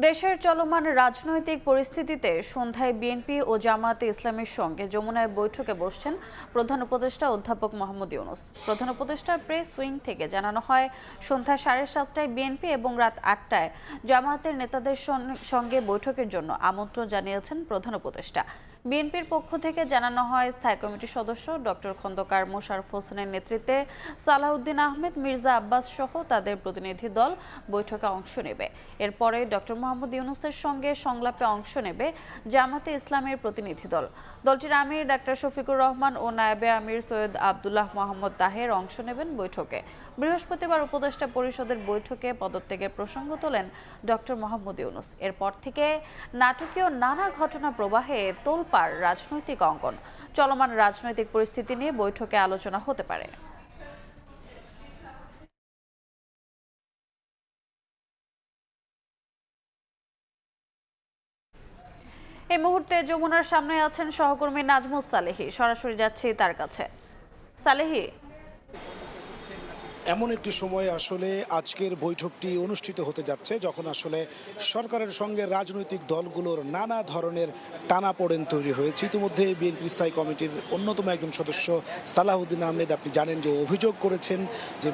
দেশের চলমান রাজনৈতিক পরিস্থিতিতে সন্ধ্যায় বিএনপি ও জামায়াতে ইসলামীর সঙ্গে যমুনায় বৈঠকে বসছেন প্রধান উপদেষ্টা অধ্যাপক মোহাম্মদ ইউনূস। প্রধান উপদেষ্টার প্রেস উইং থেকে জানানো হয়, সন্ধ্যা 7:30টায় বিএনপি এবং রাত 8টায় জামায়াতের নেতাদের সঙ্গে বৈঠকের জন্য আমন্ত্রণ জানিয়েছেন প্রধান উপদেষ্টা। বিএনপির পক্ষ থেকে জানানো হয়, স্থায়ী কমিটির সদস্য ডক্টর খন্দকার মোশাররফ হোসেনের নেতৃত্বে সালাউদ্দিন আহমেদ, মির্জা আব্বাস সহ তাদের প্রতিনিধি দল বৈঠকে অংশ নেবে। এরপরে ডক্টর মোহাম্মদ ইউনূসের সঙ্গে সংলাপে অংশ নেবে জামায়াতে ইসলামের প্রতিনিধি দল। দলটির আমির ডাক্তার শফিকুর রহমান ও নায়েবে আমির সৈয়দ আব্দুল্লাহ মোহাম্মদ তাহের অংশ নেবেন বৈঠকে। বৃহস্পতিবার উপদেষ্টা পরিষদের বৈঠকে পদত্যাগের প্রসঙ্গ তোলেন ডক্টর মোহাম্মদ ইউনূস। এরপর থেকে নাটকীয় নানা ঘটনা প্রবাহে তোলপাড় রাজনৈতিক অঙ্গন। চলমান রাজনৈতিক পরিস্থিতি নিয়ে বৈঠকে আলোচনা হতে পারে। এই মুহূর্তে যমুনার সামনে আছেন সহকর্মী নাজমুস সালেহী। সরাসরি যাচ্ছি তার কাছে। সালেহী, এমন একটি সময় আসলে আজকের বৈঠকটি অনুষ্ঠিত হতে যাচ্ছে যখন আসলে সরকারের সঙ্গে রাজনৈতিক দলগুলোর নানা ধরনের টানাপোড়েন তৈরি হয়েছে। ইতিমধ্যে বিএনপি স্থায়ী কমিটির অন্যতম একজন সদস্য সালাউদ্দিন আহমেদ, আপনি জানেন যে অভিযোগ করেছেন যে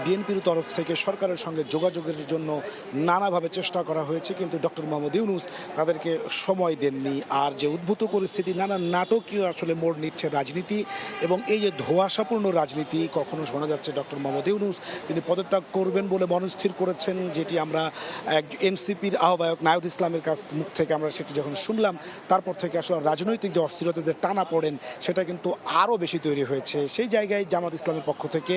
বিএনপির তরফ থেকে সরকারের সঙ্গে যোগাযোগের জন্য নানাভাবে চেষ্টা করা হয়েছে, কিন্তু ডক্টর মোহাম্মদ ইউনূস তাদেরকে সময় দেননি। আর যে উদ্ভূত পরিস্থিতি, নানা নাটকীয় আসলে মোড় নিচ্ছে রাজনীতি, এবং এই যে ধোঁয়াশাপূর্ণ রাজনীতি, কখনো শোনা যাচ্ছে ডক্টর মোহাম্মদ ইউনূস তিনি পদত্যাগ করবেন বলে মনস্থির করেছেন, যেটি আমরা এনসিপির আহ্বায়ক নাহিদ ইসলামের মুখ থেকে আমরা সেটি যখন শুনলাম, তারপর থেকে আসলে রাজনৈতিক যে অস্থিরতাদের টানা পড়েন সেটা কিন্তু আরও বেশি তৈরি হয়েছে। সেই জায়গায় জামাত ইসলামের পক্ষ থেকে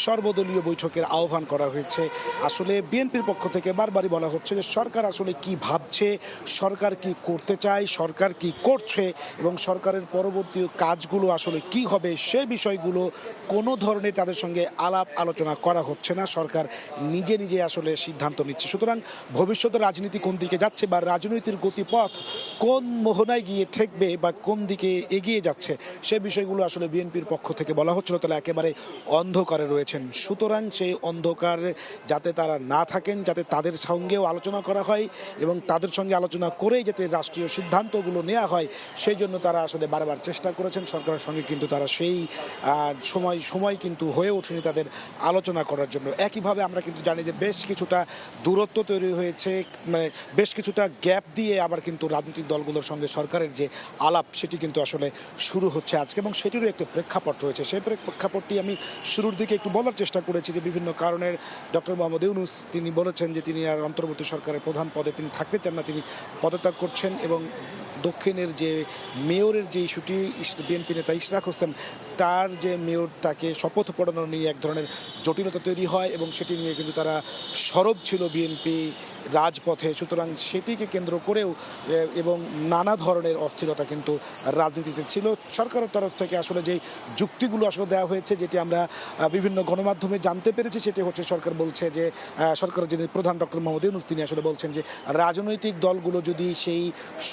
সর্বদলীয় বৈঠকের আহ্বান করা হয়েছে। আসলে বিএনপির পক্ষ থেকে বারবারই বলা হচ্ছে যে সরকার আসলে কি ভাবছে, সরকার কি করতে চায়, সরকার কি করছে, এবং সরকারের পরবর্তী কাজগুলো আসলে কি হবে, সে বিষয়গুলো কোনো ধরনের তাদের সঙ্গে আলাপ আলোচনা করা হচ্ছে না। সরকার নিজে নিজে আসলে সিদ্ধান্ত নিচ্ছে। সুতরাং ভবিষ্যতে রাজনীতি কোন দিকে যাচ্ছে বা রাজনীতির গতিপথ কোন মোহনায় গিয়ে ঠেকবে বা কোন দিকে এগিয়ে যাচ্ছে, সে বিষয়গুলো আসলে বিএনপির পক্ষ থেকে বলা হচ্ছিল তাহলে একেবারে অন্ধকারে রয়েছেন। সুতরাং সেই অন্ধকার যাতে তারা না থাকেন, যাতে তাদের সঙ্গেও আলোচনা করা হয় এবং তাদের সঙ্গে আলোচনা করেই যাতে রাষ্ট্রীয় সিদ্ধান্তগুলো নেওয়া হয়, সেই জন্য তারা আসলে বারবার চেষ্টা করেছেন। সরকারের সঙ্গে কিন্তু তারা সেই সময় কিন্তু হয়ে ওঠেনি তাদের আলোচনা করার জন্য। একইভাবে আমরা কিন্তু জানি যে বেশ কিছুটা দূরত্ব তৈরি হয়েছে, মানে বেশ কিছুটা গ্যাপ দিয়ে আবার কিন্তু রাজনৈতিক দলগুলোর সঙ্গে সরকারের যে আলাপ সেটি কিন্তু আসলে শুরু হচ্ছে আজকে, এবং সেটিরও একটা প্রেক্ষাপট রয়েছে। সেই প্রেক্ষাপটটি আমি শুরুর দিকে একটু বলার চেষ্টা করেছি যে বিভিন্ন কারণের ডক্টর মোহাম্মদ ইউনূস তিনি বলেছেন যে তিনি আর অন্তর্বর্তী সরকারের প্রধান পদে তিনি থাকতে চান না, তিনি পদত্যাগ করছেন। এবং দক্ষিণের যে মেয়রের যে ইস্যুটি, বিএনপি নেতা ইশরাক হোসেন তার যে মেয়র, তাকে শপথ পড়ানো নিয়ে এক ধরনের জটিলতা তৈরি হয় এবং সেটি নিয়ে কিন্তু তারা সরব ছিল বিএনপি রাজপথে। সুতরাং সেটিকে কেন্দ্র করেও এবং নানা ধরনের অস্থিরতা কিন্তু রাজনীতিতে ছিল। সরকারের তরফ থেকে আসলে যেই যুক্তিগুলো আসলে দেওয়া হয়েছে, যেটি আমরা বিভিন্ন গণমাধ্যমে জানতে পেরেছি, সেটি হচ্ছে সরকার বলছে যে সরকারের যিনি প্রধান ডক্টর মোহাম্মদ ইউনূস তিনি আসলে বলছেন যে রাজনৈতিক দলগুলো যদি সেই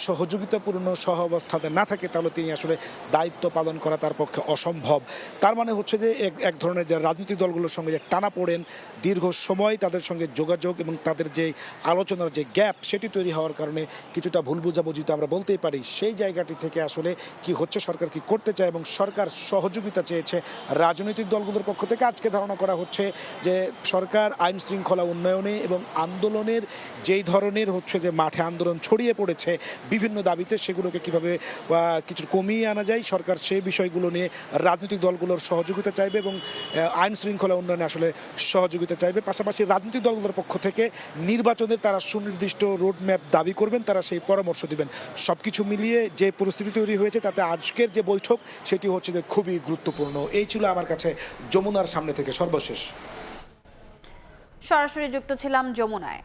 সহযোগিতাপূর্ণ সহাবস্থাতে না থাকে তাহলে তিনি আসলে দায়িত্ব পালন করা তার পক্ষে অসম্ভব। তার মানে হচ্ছে যে এক ধরনের যে রাজনৈতিক দলগুলোর সঙ্গে যে টানা পড়েন, দীর্ঘ সময় তাদের সঙ্গে যোগাযোগ এবং তাদের যে আলোচনার যে গ্যাপ সেটি তৈরি হওয়ার কারণে কিছুটা ভুল বোঝাবুঝি তো আমরা বলতেই পারি। সেই জায়গাটি থেকে আসলে কি হচ্ছে, সরকার কি করতে চায় এবং সরকার সহযোগিতা চেয়েছে রাজনৈতিক দলগুলোর পক্ষ থেকে। আজকে ধারণা করা হচ্ছে যে সরকার আইন শৃঙ্খলা উন্নয়নে এবং আন্দোলনের যেই ধরনের হচ্ছে যে মাঠে আন্দোলন ছড়িয়ে পড়েছে বিভিন্ন দাবিতে, সেগুলোকে কীভাবে কিছু কমিয়ে আনা যায়, সরকার সেই বিষয়গুলো নিয়ে রাজনৈতিক দলগুলোর সহযোগিতা চাইবে এবং আইন শৃঙ্খলা উন্নয়নে আসলে সহযোগিতা চাইবে। পাশাপাশি রাজনৈতিক দলগুলোর পক্ষ থেকে নির্বাচনের তারা সুনির্দিষ্ট রোডম্যাপ দাবি করবেন, তারা সেই পরামর্শ দিবেন। সব কিছু মিলিয়ে যে পরিস্থিতি তৈরি হয়েছে তাতে আজকের যে বৈঠক সেটি হচ্ছে যে খুবই গুরুত্বপূর্ণ। এই ছিল আমার কাছে যমুনার সামনে থেকে সর্বশেষ। সরাসরি যুক্ত ছিলাম যমুনায়।